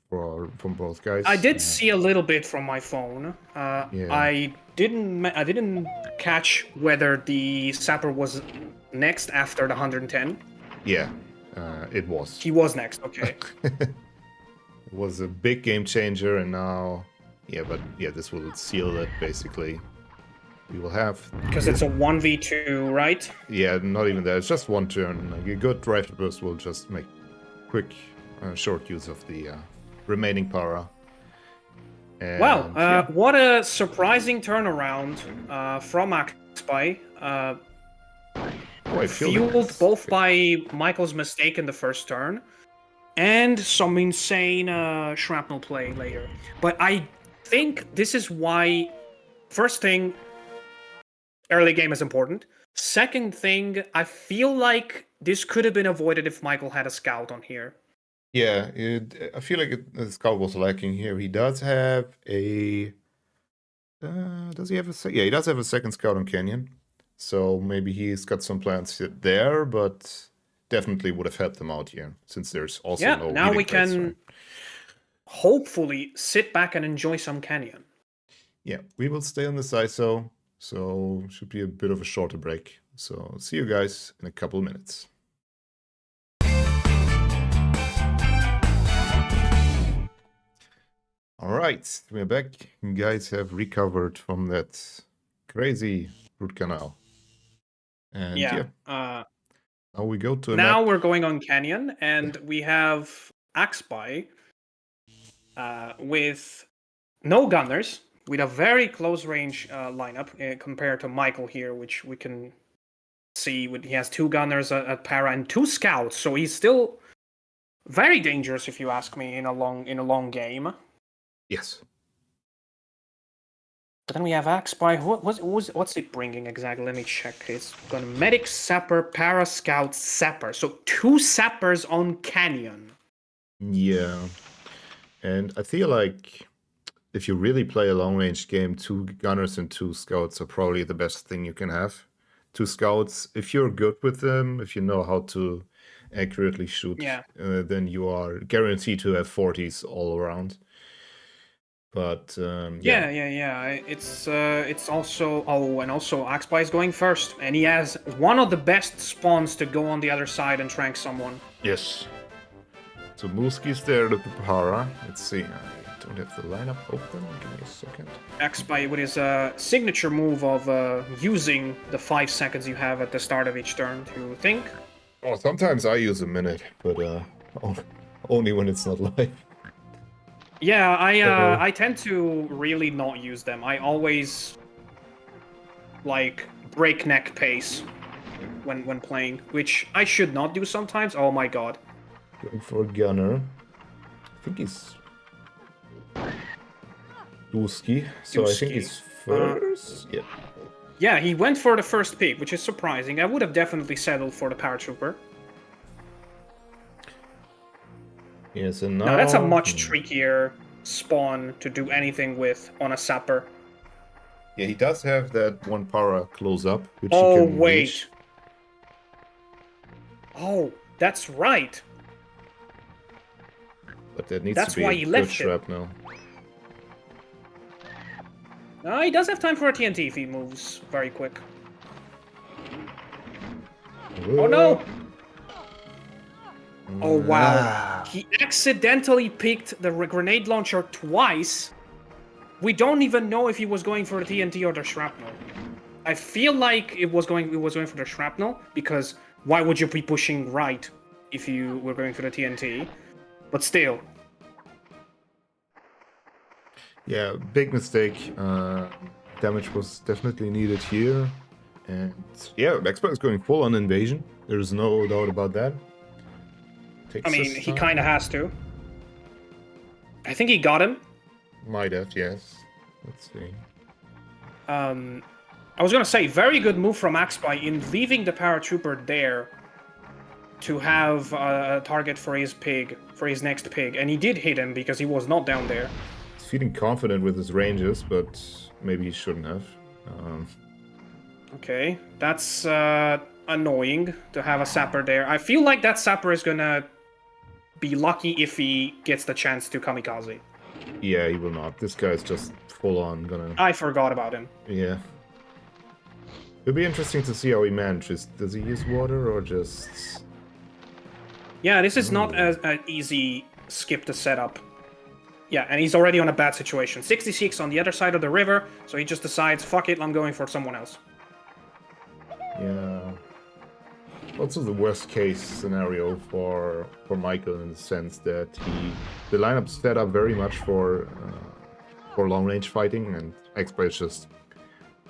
Speaker 1: from both guys.
Speaker 2: I did see a little bit from my phone.
Speaker 1: Yeah.
Speaker 2: I didn't catch whether the sapper was next after the 110.
Speaker 1: Yeah, it was.
Speaker 2: He was next. Okay.
Speaker 1: It was a big game changer, and now, this will seal it basically. We will have...
Speaker 2: Because it's a 1v2, right?
Speaker 1: Yeah, not even that. It's just one turn. Like, a good drive burst will just make quick, short use of the remaining para. And,
Speaker 2: wow, what a surprising turnaround from AxBy. Fueled both by Michael's mistake in the first turn and some insane shrapnel play later. But I think this is why, first thing, early game is important. Second thing, I feel like this could have been avoided if Michael had a scout on here.
Speaker 1: Yeah, I feel like the scout was lacking here. He does have a... does he have a... Yeah, he does have a second scout on Canyon. So maybe he's got some plans there, but definitely would have helped them out here, since there's also no...
Speaker 2: now we can hopefully sit back and enjoy some Canyon.
Speaker 1: Yeah, we will stay on this ISO. So should be a bit of a shorter break. So see you guys in a couple minutes. All right, we're back. You guys have recovered from that crazy root canal. And now we go to
Speaker 2: now we're going on Canyon, and we have AxBy with no gunners, with a very close range lineup compared to Michael here, which we can see. He has 2 gunners at para and 2 scouts, so he's still very dangerous, if you ask me, in a long game.
Speaker 1: Yes.
Speaker 2: But then we have AxBy. What's it bringing exactly? Let me check. It's got medic, sapper, para, scout, sapper. So 2 sappers on Canyon.
Speaker 1: Yeah, and I feel like if you really play a long-range game, 2 gunners and 2 scouts are probably the best thing you can have. 2 scouts, if you're good with them, if you know how to accurately shoot, then you are guaranteed to have 40s all around. But
Speaker 2: yeah. It's also and also AxBy is going first, and he has one of the best spawns to go on the other side and trank someone.
Speaker 1: Yes. So Mooskie's there with the Para. Let's see. I don't have the lineup open. Give me a second.
Speaker 2: AxBy with his signature move of using the 5 seconds you have at the start of each turn to think.
Speaker 1: Oh, sometimes I use a minute, but only when it's not live.
Speaker 2: Yeah, I tend to really not use them. I always like breakneck pace when playing, which I should not do sometimes. Oh my god.
Speaker 1: Going for Gunner. I think he's Dusky, so I think he's first. Yeah.
Speaker 2: Yeah, he went for the first pick, which is surprising. I would have definitely settled for the paratrooper.
Speaker 1: Yes, and now...
Speaker 2: Now that's a much trickier spawn to do anything with on a sapper.
Speaker 1: Yeah, he does have that one para close up, which
Speaker 2: he
Speaker 1: can
Speaker 2: wait.
Speaker 1: reach.
Speaker 2: Oh, that's right.
Speaker 1: But that needs
Speaker 2: that's
Speaker 1: to be
Speaker 2: why
Speaker 1: a
Speaker 2: he
Speaker 1: good
Speaker 2: left
Speaker 1: shrapnel.
Speaker 2: He does have time for a TNT if he moves very quick.
Speaker 1: Whoa.
Speaker 2: Oh no! Oh wow. He accidentally picked the grenade launcher twice. We don't even know if he was going for the TNT or the shrapnel. I feel like it was going for the shrapnel, because why would you be pushing right if you were going for the TNT? But still.
Speaker 1: Yeah, big mistake. Damage was definitely needed here. And yeah, AxBy is going full on invasion. There's no doubt about that.
Speaker 2: I mean, he kind of has to. I think he got him.
Speaker 1: Might have, yes. Let's see.
Speaker 2: I was going to say, very good move from AxBy in leaving the paratrooper there to have a target for his pig, for his next pig. And he did hit him because he was not down there.
Speaker 1: He's feeling confident with his ranges, but maybe he shouldn't have.
Speaker 2: Okay, that's annoying to have a sapper there. I feel like that sapper is going to be lucky if he gets the chance to kamikaze.
Speaker 1: Yeah, he will not. This guy's just full on gonna...
Speaker 2: I forgot about him.
Speaker 1: Yeah. It'll be interesting to see how he manages. Does he use water or just...
Speaker 2: Yeah, this is not an easy skip to set up. Yeah, and he's already on a bad situation. 66 on the other side of the river, so he just decides, fuck it, I'm going for someone else.
Speaker 1: Yeah. Also the worst case scenario for Michael, in the sense that the lineup's set up very much for long range fighting, and AxBy is just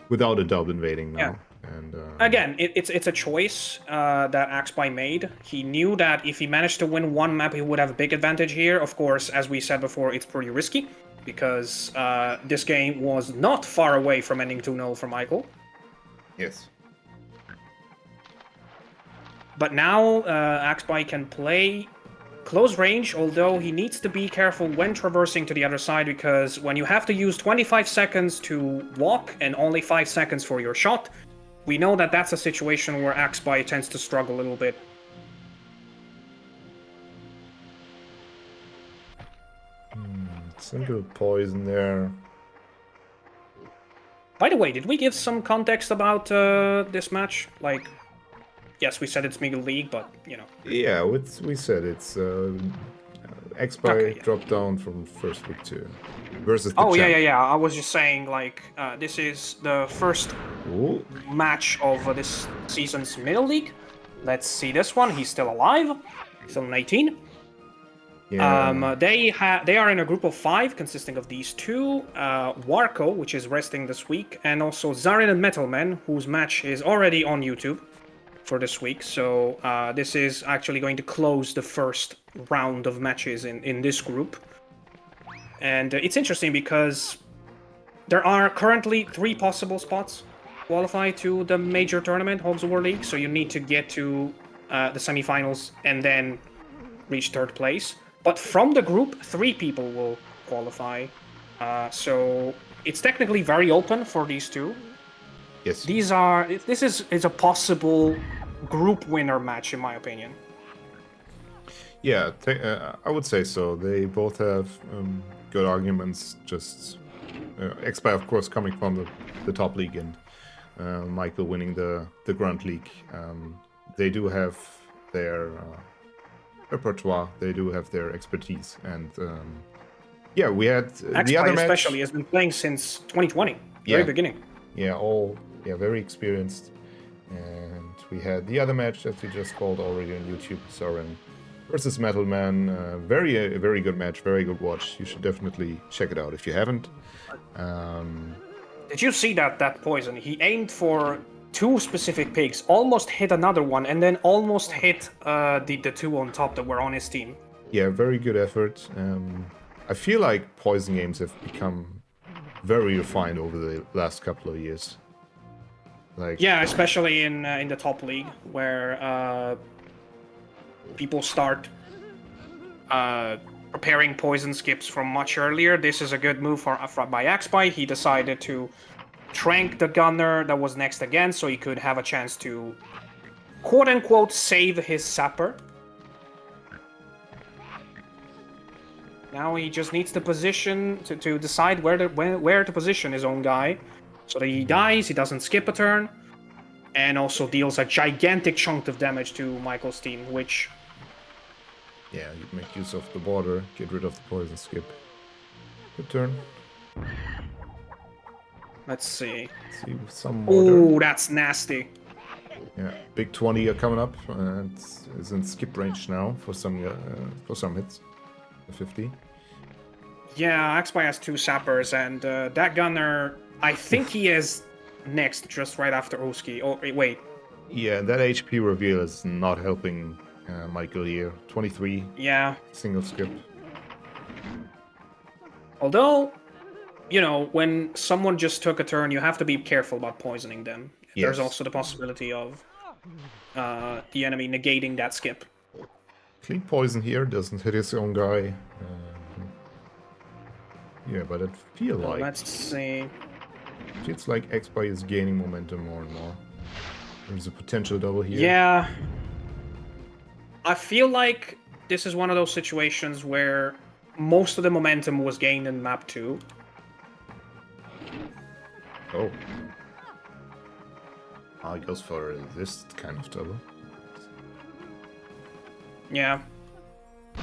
Speaker 1: without a doubt invading now.
Speaker 2: Yeah.
Speaker 1: And
Speaker 2: again, it's a choice that AxBy made. He knew that if he managed to win one map, he would have a big advantage here. Of course, as we said before, it's pretty risky, because this game was not far away from ending 2-0 for Michael.
Speaker 1: Yes.
Speaker 2: But now AxBy can play close range, although he needs to be careful when traversing to the other side, because when you have to use 25 seconds to walk and only 5 seconds for your shot, we know that that's a situation where AxBy tends to struggle a little bit.
Speaker 1: Single poison there.
Speaker 2: By the way, did we give some context about this match? Like, yes, we said it's Miguel League, but, you know.
Speaker 1: Yeah, we said it's AxBy dropped down from first week to versus the champ.
Speaker 2: Yeah. I was just saying, like, this is the first match of this season's Middle League. Let's see this one. He's still alive. Still in 18.
Speaker 1: Yeah.
Speaker 2: They are in a group of 5 consisting of these two, Warco, which is resting this week, and also Zarin and Metalman, whose match is already on YouTube for this week. So this is actually going to close the first round of matches in this group. And it's interesting because there are currently 3 possible spots qualify to the major tournament, Hogs World League. So you need to get to the semifinals and then reach 3rd place. But from the group, 3 people will qualify. So it's technically very open for these two.
Speaker 1: Yes.
Speaker 2: This is a possible group winner match, in my opinion.
Speaker 1: Yeah, I would say so. They both have good arguments. Just AxBy, of course, coming from the top league, and Michael winning the Grunt League. They do have their repertoire. They do have their expertise, and yeah, we had the other match.
Speaker 2: Especially has been playing since 2020, very beginning.
Speaker 1: Yeah, very experienced. And we had the other match that we just called already on YouTube, Soren versus Metal Man. A very good match, very good watch. You should definitely check it out if you haven't.
Speaker 2: Did you see that poison? He aimed for 2 specific pigs, almost hit another one, and then almost hit the 2 on top that were on his team.
Speaker 1: Yeah, very good effort. I feel like poison games have become very refined over the last couple of years. Like,
Speaker 2: yeah, especially in the top league, where people start preparing poison skips from much earlier. This is a good move by AxBy. He decided to trank the gunner that was next again, so he could have a chance to quote-unquote save his sapper. Now he just needs the position to decide where to position his own guy, so that he dies, he doesn't skip a turn, and also deals a gigantic chunk of damage to Michael's team, which...
Speaker 1: yeah, you make use of the border, get rid of the poison skip. Good turn.
Speaker 2: Let's see.
Speaker 1: Some border.
Speaker 2: Oh, that's nasty.
Speaker 1: Yeah, big 20 are coming up, and is in skip range now for some hits. 50.
Speaker 2: Yeah, AxBy has 2 sappers, and that gunner, I think he is next, just right after Oski. Oh, wait.
Speaker 1: Yeah, that HP reveal is not helping Michael here. 23.
Speaker 2: Yeah.
Speaker 1: Single skip.
Speaker 2: Although, you know, when someone just took a turn, you have to be careful about poisoning them. Yes. There's also the possibility of the enemy negating that skip.
Speaker 1: Clean poison here, doesn't hit his own guy. Yeah, but it feels like...
Speaker 2: let's see.
Speaker 1: Feels like AxBy is gaining momentum more and more. There's a potential double here.
Speaker 2: Yeah. I feel like this is one of those situations where most of the momentum was gained in map 2.
Speaker 1: Oh. He goes for this kind of double.
Speaker 2: Yeah.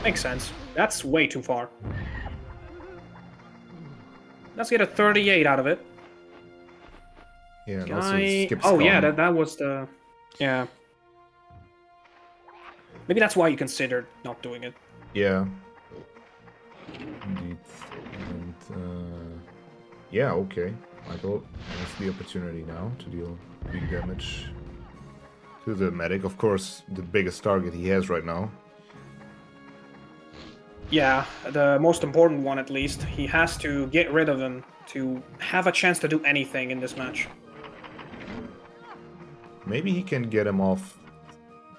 Speaker 2: Makes sense. That's way too far. Let's get a 38 out of it.
Speaker 1: Yeah, and also skips
Speaker 2: yeah, that was the... Yeah. Maybe that's why you considered not doing it.
Speaker 1: Yeah. Indeed. And, yeah, okay. Michael has the opportunity now to deal big damage to the medic. Of course, the biggest target he has right now.
Speaker 2: Yeah, the most important one at least. He has to get rid of him to have a chance to do anything in this match.
Speaker 1: Maybe he can get him off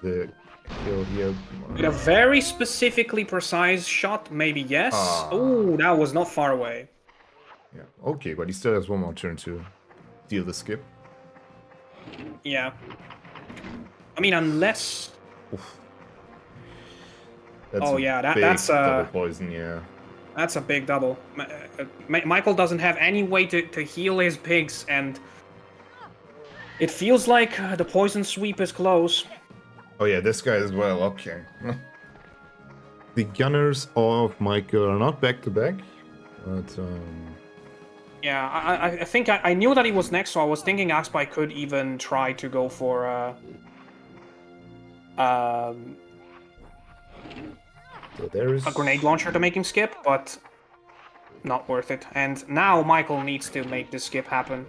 Speaker 1: the kill here.
Speaker 2: With a very specifically precise shot, maybe yes. Oh, that was not far away.
Speaker 1: Yeah, okay, but he still has one more turn to deal the skip.
Speaker 2: Yeah. I mean, unless...
Speaker 1: Oof. That's
Speaker 2: that's
Speaker 1: double poison, yeah.
Speaker 2: That's a big double. Michael doesn't have any way to heal his pigs, and it feels like the poison sweep is close.
Speaker 1: Oh yeah, this guy as well, okay. The gunners of Michael are not back-to-back, but...
Speaker 2: Yeah, I think I knew that he was next, so I was thinking AxBy could even try to go for...
Speaker 1: So there is
Speaker 2: a grenade launcher to make him skip, but not worth it. And now Michael needs to make this skip happen.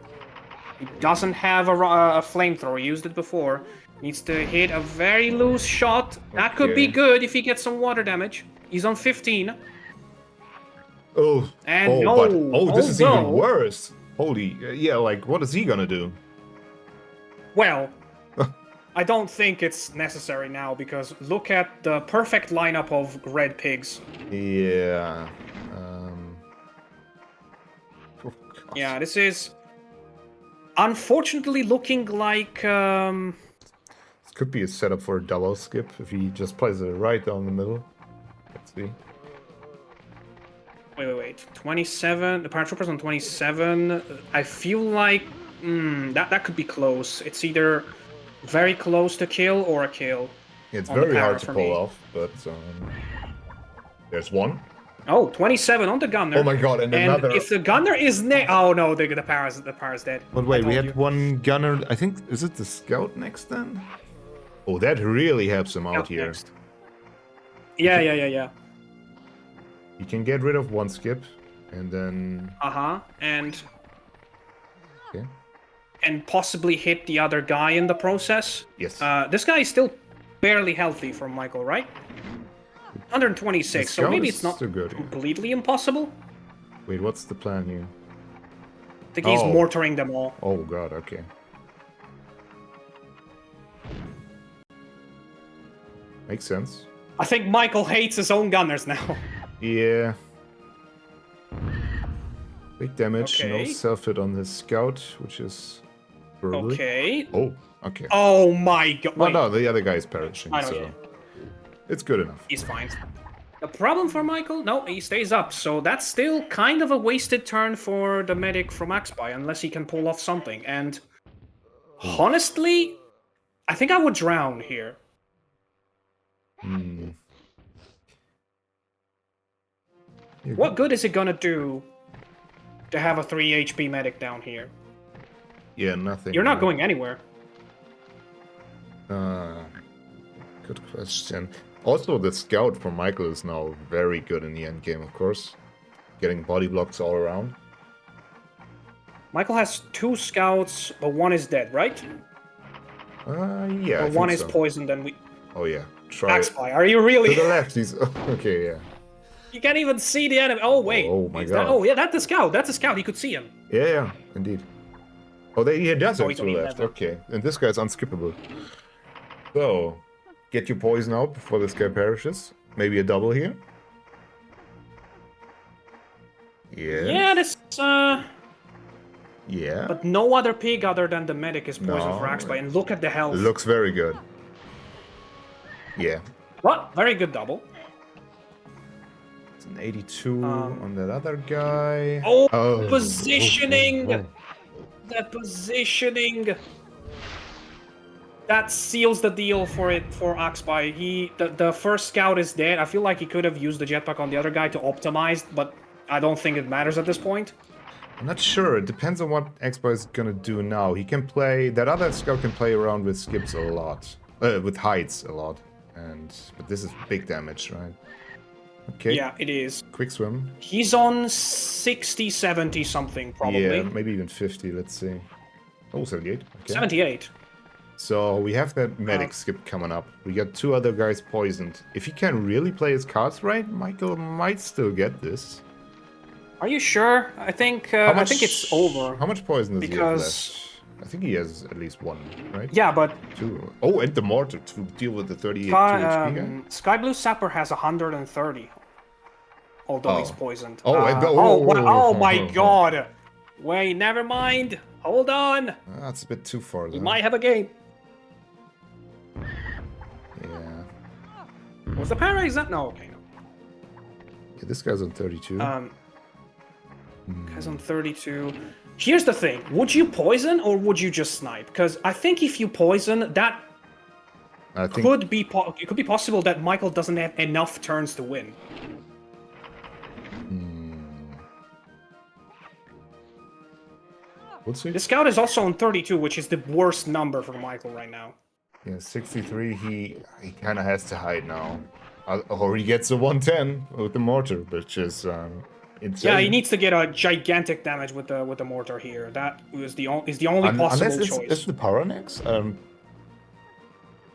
Speaker 2: He doesn't have a flamethrower. He used it before. Needs to hit a very loose shot. That could be good if he gets some water damage. He's on 15.
Speaker 1: Oh,
Speaker 2: and
Speaker 1: this is even worse. Holy, yeah, like, what is he gonna do?
Speaker 2: Well, I don't think it's necessary now, because look at the perfect lineup of red pigs.
Speaker 1: Yeah.
Speaker 2: Yeah, this is unfortunately looking like
Speaker 1: This could be a setup for a double skip if he just plays it right down the middle. Let's see.
Speaker 2: wait. 27. The paratroopers on 27. I feel like that could be close. It's either very close to kill or a kill.
Speaker 1: It's
Speaker 2: on the
Speaker 1: very
Speaker 2: para
Speaker 1: hard to
Speaker 2: for
Speaker 1: pull
Speaker 2: me.
Speaker 1: off, but there's one.
Speaker 2: Oh, 27 on the gunner.
Speaker 1: Oh my god, and another.
Speaker 2: if the gunner is oh no, the para's dead.
Speaker 1: But wait, we had one gunner. I think, is it the scout next then? Oh, that really helps him out here.
Speaker 2: Next. Yeah.
Speaker 1: You can get rid of one skip, and then...
Speaker 2: And
Speaker 1: Okay.
Speaker 2: and possibly hit the other guy in the process.
Speaker 1: Yes.
Speaker 2: This guy is still barely healthy from Michael, right? 126, so maybe it's not
Speaker 1: so good.
Speaker 2: completely impossible.
Speaker 1: Wait, what's the plan here?
Speaker 2: I think he's mortaring them all.
Speaker 1: Oh god, okay. Makes sense.
Speaker 2: I think Michael hates his own gunners now.
Speaker 1: Yeah. Big damage, no
Speaker 2: Okay.
Speaker 1: self-hit on this scout, which is... Probably.
Speaker 2: Okay.
Speaker 1: Oh, okay.
Speaker 2: Oh my god.
Speaker 1: Well,
Speaker 2: Wait,
Speaker 1: no, the other guy is perishing,
Speaker 2: I know,
Speaker 1: so...
Speaker 2: yeah.
Speaker 1: It's good enough.
Speaker 2: He's fine. The problem for Michael? No, he stays up, so that's still kind of a wasted turn for the medic from AxBy, unless he can pull off something. And honestly, I think I would drown here.
Speaker 1: Hmm.
Speaker 2: What good is it gonna do to have a 3 HP medic down here?
Speaker 1: Yeah, nothing.
Speaker 2: You're not going anywhere.
Speaker 1: Good question. Also, the scout from Michael is now very good in the end game, of course. Getting body blocks all around.
Speaker 2: Michael has 2 scouts, but 1 is dead, right?
Speaker 1: Yeah.
Speaker 2: Or 1 is poisoned, and we...
Speaker 1: Oh, yeah. Try it.
Speaker 2: AxBy, are you really...
Speaker 1: To the left, he's... Okay, yeah.
Speaker 2: You can't even see the enemy. Oh, wait.
Speaker 1: Oh, my
Speaker 2: Is
Speaker 1: god.
Speaker 2: that... Oh, yeah, that's the scout. That's the scout. He could see him.
Speaker 1: Yeah, indeed. Oh, he does have
Speaker 2: he's
Speaker 1: to the
Speaker 2: only
Speaker 1: left.
Speaker 2: 11.
Speaker 1: Okay. And this guy's unskippable. So, get your poison out before this guy perishes. Maybe a double here. Yeah.
Speaker 2: Yeah, this...
Speaker 1: Yeah.
Speaker 2: But no other pig other than the medic is poisoned
Speaker 1: No.
Speaker 2: for AxBy. And look at the health.
Speaker 1: Looks very good. Yeah.
Speaker 2: What? Very good double.
Speaker 1: It's an 82 on that other guy.
Speaker 2: Oh, positioning!
Speaker 1: Oh.
Speaker 2: The positioning! That seals the deal for AxBy. The first scout is dead. I feel like he could have used the jetpack on the other guy to optimize, but I don't think it matters at this point.
Speaker 1: I'm not sure. It depends on what AxBy is gonna do now. He can play... That other scout can play around with skips a lot. With heights a lot. But this is big damage, right? Okay.
Speaker 2: Yeah, it is.
Speaker 1: Quick swim.
Speaker 2: He's on 60, 70 something, probably.
Speaker 1: Yeah, maybe even 50, let's see. Oh, 78. Okay.
Speaker 2: 78.
Speaker 1: So we have that medic skip coming up. We got 2 other guys poisoned. If he can really play his cards right, Michael might still get this.
Speaker 2: Are you sure? I think it's over.
Speaker 1: How much poison does he have
Speaker 2: Because...
Speaker 1: left? I think he has at least 1, right?
Speaker 2: Yeah, but
Speaker 1: 2. Oh, and the mortar to deal with the 38 HP guy.
Speaker 2: Sky Blue Sapper has 130. Although he's poisoned.
Speaker 1: Oh,
Speaker 2: Oh my god! Wait, never mind. Hold on.
Speaker 1: That's a bit too far, though.
Speaker 2: He might have a game.
Speaker 1: Yeah.
Speaker 2: Was the para? Is that? No, okay, no.
Speaker 1: Yeah, this guy's on 32.
Speaker 2: Guy's on 32. Here's the thing. Would you poison or would you just snipe? Because I think if you poison, that could be it could be possible that Michael doesn't have enough turns to win.
Speaker 1: We'll see.
Speaker 2: The scout is also on 32, which is the worst number for Michael right now.
Speaker 1: Yeah, 63, he kind of has to hide now. Or he gets a 110 with the mortar, which is insane.
Speaker 2: Yeah, he needs to get a gigantic damage with the mortar here. That is the only possible choice.
Speaker 1: Is the power next?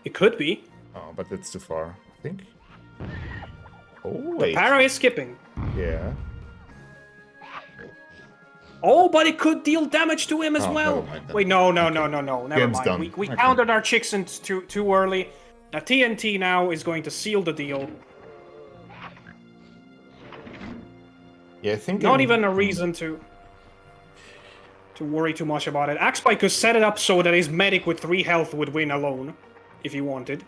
Speaker 2: It could be.
Speaker 1: Oh, but it's too far, I think. Oh,
Speaker 2: The
Speaker 1: wait.
Speaker 2: para is skipping.
Speaker 1: Yeah.
Speaker 2: Oh, but it could deal damage to him as well.
Speaker 1: never mind then.
Speaker 2: Wait, no. Never
Speaker 1: Game's
Speaker 2: mind.
Speaker 1: done.
Speaker 2: We
Speaker 1: Okay.
Speaker 2: counted our chicks in too early. Now TNT now is going to seal the deal.
Speaker 1: Yeah, I think...
Speaker 2: Not even a reason to... to worry too much about it. AxBy could set it up so that his medic with 3 health would win alone, if he wanted.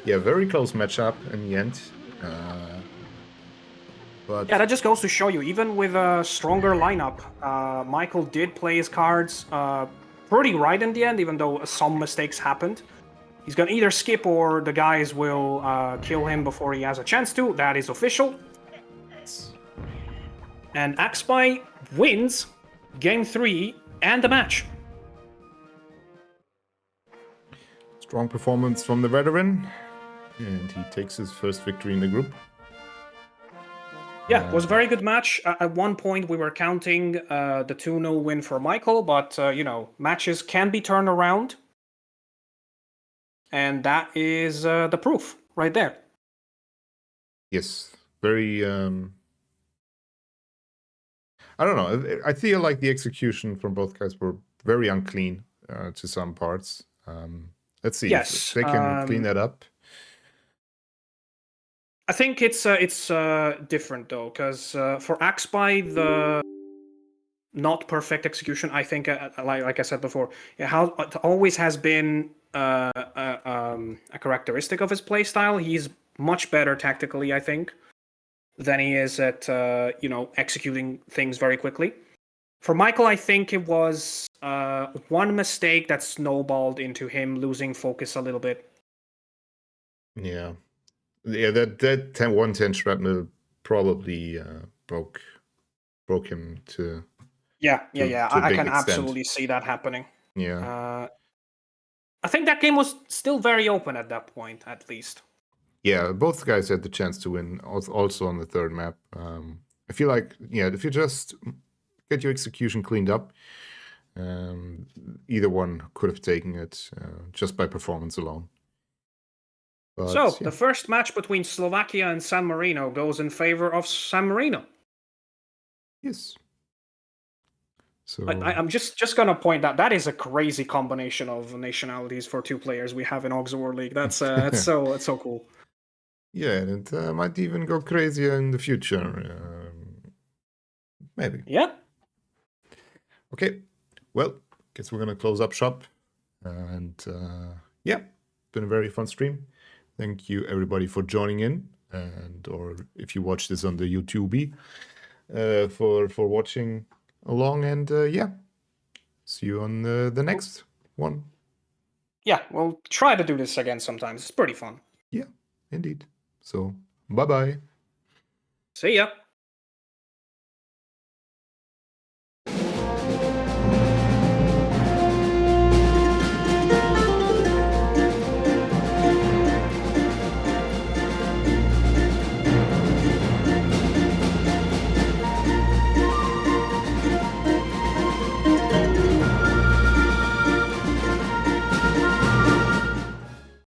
Speaker 1: Yeah, very close matchup in the end. But
Speaker 2: yeah, that just goes to show you, even with a stronger lineup, Michael did play his cards pretty right in the end, even though some mistakes happened. He's gonna either skip or the guys will kill him before he has a chance to. That is official. And AxBy wins Game 3 and the match.
Speaker 1: Strong performance from the veteran. And he takes his first victory in the group.
Speaker 2: Yeah, it was a very good match. At one point, we were counting the 2-0 win for Michael, but, matches can be turned around. And that is the proof right there.
Speaker 1: Yes, very... I don't know. I feel like the execution from both guys were very unclean to some parts. Let's see if they can clean that up.
Speaker 2: I think it's different though, because for AxBy, the not perfect execution, I think, like I said before, it always has been a characteristic of his playstyle. He's much better tactically, I think, than he is at executing things very quickly. For Michael, I think it was one mistake that snowballed into him losing focus a little bit.
Speaker 1: Yeah. Yeah, that 110 shrapnel probably broke him to...
Speaker 2: Yeah.
Speaker 1: To
Speaker 2: I
Speaker 1: big
Speaker 2: can
Speaker 1: extent.
Speaker 2: absolutely see that happening.
Speaker 1: Yeah.
Speaker 2: I think that game was still very open at that point, at least.
Speaker 1: Yeah, both guys had the chance to win, also on the third map. I feel like, if you just get your execution cleaned up, either one could have taken it just by performance alone. But,
Speaker 2: so, the first match between Slovakia and San Marino goes in favor of San Marino.
Speaker 1: Yes. So
Speaker 2: I'm just gonna point out that is a crazy combination of nationalities for 2 players we have in Hogs War League. That's so cool.
Speaker 1: Yeah, and it might even go crazier in the future. Maybe.
Speaker 2: Yeah.
Speaker 1: Okay. Well, guess we're gonna close up shop. And been a very fun stream. Thank you everybody for joining in, or if you watch this on the YouTube, for watching along, and see you on the next one.
Speaker 2: Yeah, we'll try to do this again sometimes. It's pretty fun.
Speaker 1: Yeah, indeed. So bye bye.
Speaker 2: See ya.